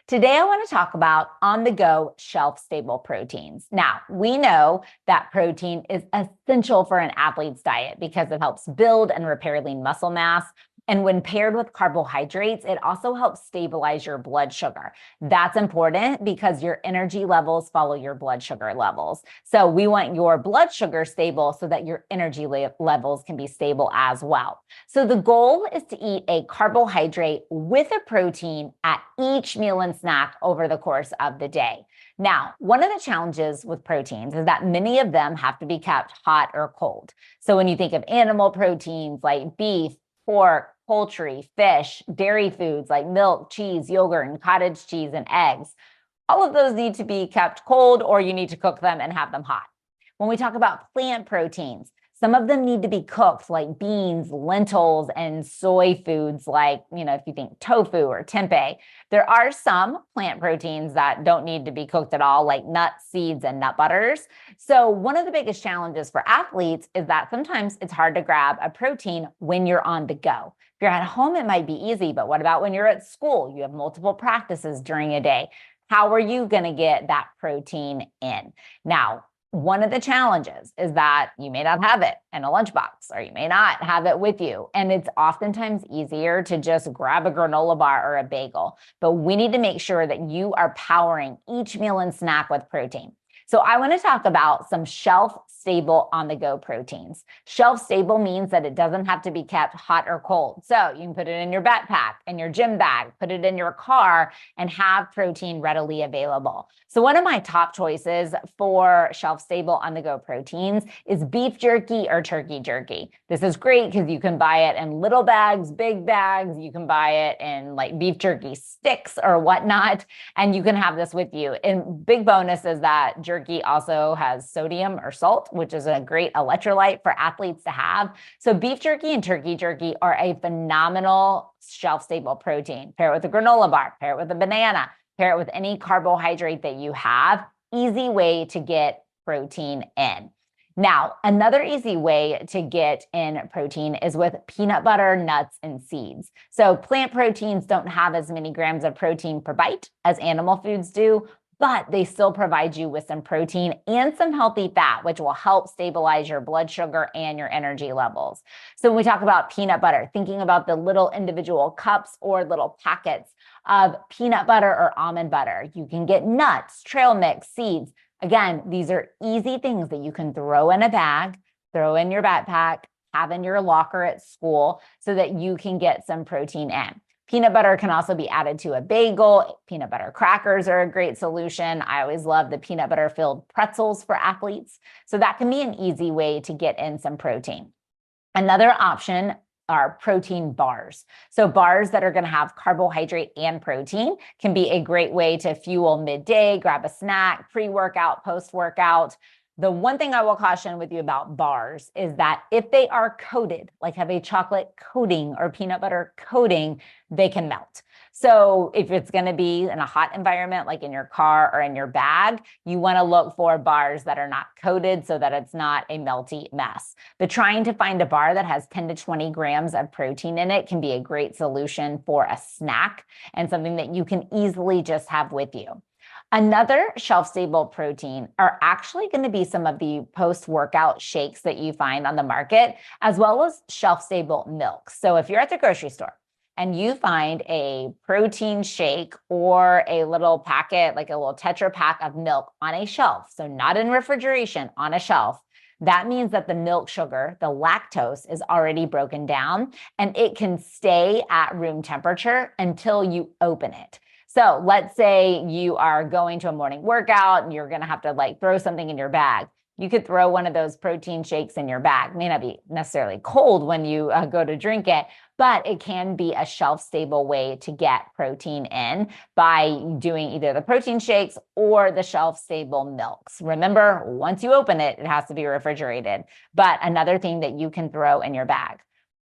Today, I want to talk about on-the-go shelf-stable proteins. Now, we know that protein is essential for an athlete's diet because it helps build and repair lean muscle mass. And when paired with carbohydrates, it also helps stabilize your blood sugar. That's important because your energy levels follow your blood sugar levels. So we want your blood sugar stable so that your energy levels can be stable as well. So the goal is to eat a carbohydrate with a protein at each meal and snack over the course of the day. Now, one of the challenges with proteins is that many of them have to be kept hot or cold. So when you think of animal proteins like beef, pork, poultry, fish, dairy foods like milk, cheese, yogurt, and cottage cheese and eggs, all of those need to be kept cold or you need to cook them and have them hot. When we talk about plant proteins, some of them need to be cooked like beans, lentils, and soy foods like, if you think tofu or tempeh. There are some plant proteins that don't need to be cooked at all, like nuts, seeds, and nut butters. So one of the biggest challenges for athletes is that sometimes it's hard to grab a protein when you're on the go. If you're at home, it might be easy, but what about when you're at school? You have multiple practices during a day. How are you going to get that protein in? Now, one of the challenges is that you may not have it in a lunchbox or you may not have it with you. And it's oftentimes easier to just grab a granola bar or a bagel. But we need to make sure that you are powering each meal and snack with protein. So I want to talk about some shelf-stable on-the-go proteins. Shelf-stable means that it doesn't have to be kept hot or cold. So you can put it in your backpack, in your gym bag, put it in your car, and have protein readily available. So one of my top choices for shelf-stable on-the-go proteins is beef jerky or turkey jerky. This is great because you can buy it in little bags, big bags. You can buy it in like beef jerky sticks or whatnot, and you can have this with you. And big bonus is that jerky also has sodium or salt, which is a great electrolyte for athletes to have. So beef jerky and turkey jerky are a phenomenal shelf-stable protein. Pair it with a granola bar, pair it with a banana, pair it with any carbohydrate that you have. Easy way to get protein in. Now, another easy way to get in protein is with peanut butter, nuts, and seeds. So plant proteins don't have as many grams of protein per bite as animal foods do, but they still provide you with some protein and some healthy fat, which will help stabilize your blood sugar and your energy levels. So when we talk about peanut butter, thinking about the little individual cups or little packets of peanut butter or almond butter, you can get nuts, trail mix, seeds. Again, these are easy things that you can throw in a bag, throw in your backpack, have in your locker at school so that you can get some protein in. Peanut butter can also be added to a bagel. Peanut butter crackers are a great solution. I always love the peanut butter filled pretzels for athletes. So that can be an easy way to get in some protein. Another option are protein bars. So bars that are going to have carbohydrate and protein can be a great way to fuel midday, grab a snack, pre-workout, post-workout. The one thing I will caution with you about bars is that if they are coated, like have a chocolate coating or peanut butter coating, they can melt. So if it's going to be in a hot environment, like in your car or in your bag, you want to look for bars that are not coated so that it's not a melty mess. But trying to find a bar that has 10 to 20 grams of protein in it can be a great solution for a snack and something that you can easily just have with you. Another shelf-stable protein are actually going to be some of the post-workout shakes that you find on the market, as well as shelf-stable milk. So if you're at the grocery store and you find a protein shake or a little packet, like a little Tetra pack of milk on a shelf, so not in refrigeration, on a shelf, that means that the milk sugar, the lactose, is already broken down and it can stay at room temperature until you open it. So let's say you are going to a morning workout and you're going to have to throw something in your bag. You could throw one of those protein shakes in your bag. It may not be necessarily cold when you go to drink it, but it can be a shelf-stable way to get protein in by doing either the protein shakes or the shelf-stable milks. Remember, once you open it, it has to be refrigerated. But another thing that you can throw in your bag.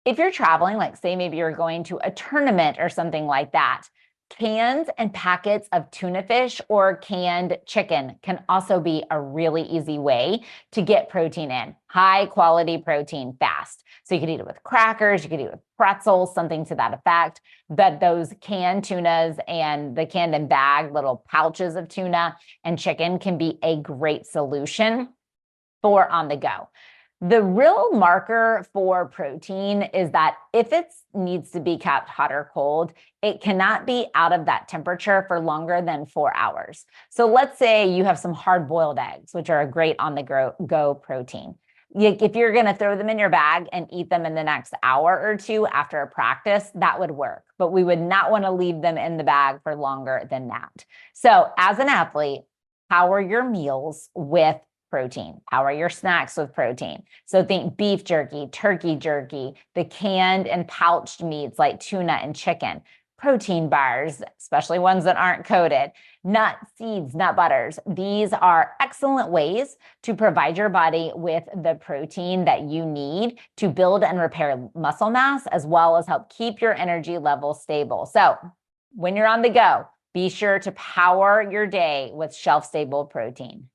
If you're traveling, like say maybe you're going to a tournament or something like that, Cans and packets of tuna fish or canned chicken can also be a really easy way to get protein in, high quality protein fast. So you could eat it with crackers, you could eat it with pretzels, something to that effect. But those canned tunas and the canned and bagged little pouches of tuna and chicken can be a great solution for on the go. The real marker for protein is that if it needs to be kept hot or cold, it cannot be out of that temperature for longer than 4 hours. So let's say you have some hard-boiled eggs, which are a great on-the-go protein. If you're going to throw them in your bag and eat them in the next hour or two after a practice, that would work. But we would not want to leave them in the bag for longer than that. So as an athlete, power your meals with protein, power your snacks with protein. So think beef jerky, turkey jerky, the canned and pouched meats like tuna and chicken, protein bars, especially ones that aren't coated, nuts, seeds, nut butters. These are excellent ways to provide your body with the protein that you need to build and repair muscle mass, as well as help keep your energy level stable. So when you're on the go, be sure to power your day with shelf-stable protein.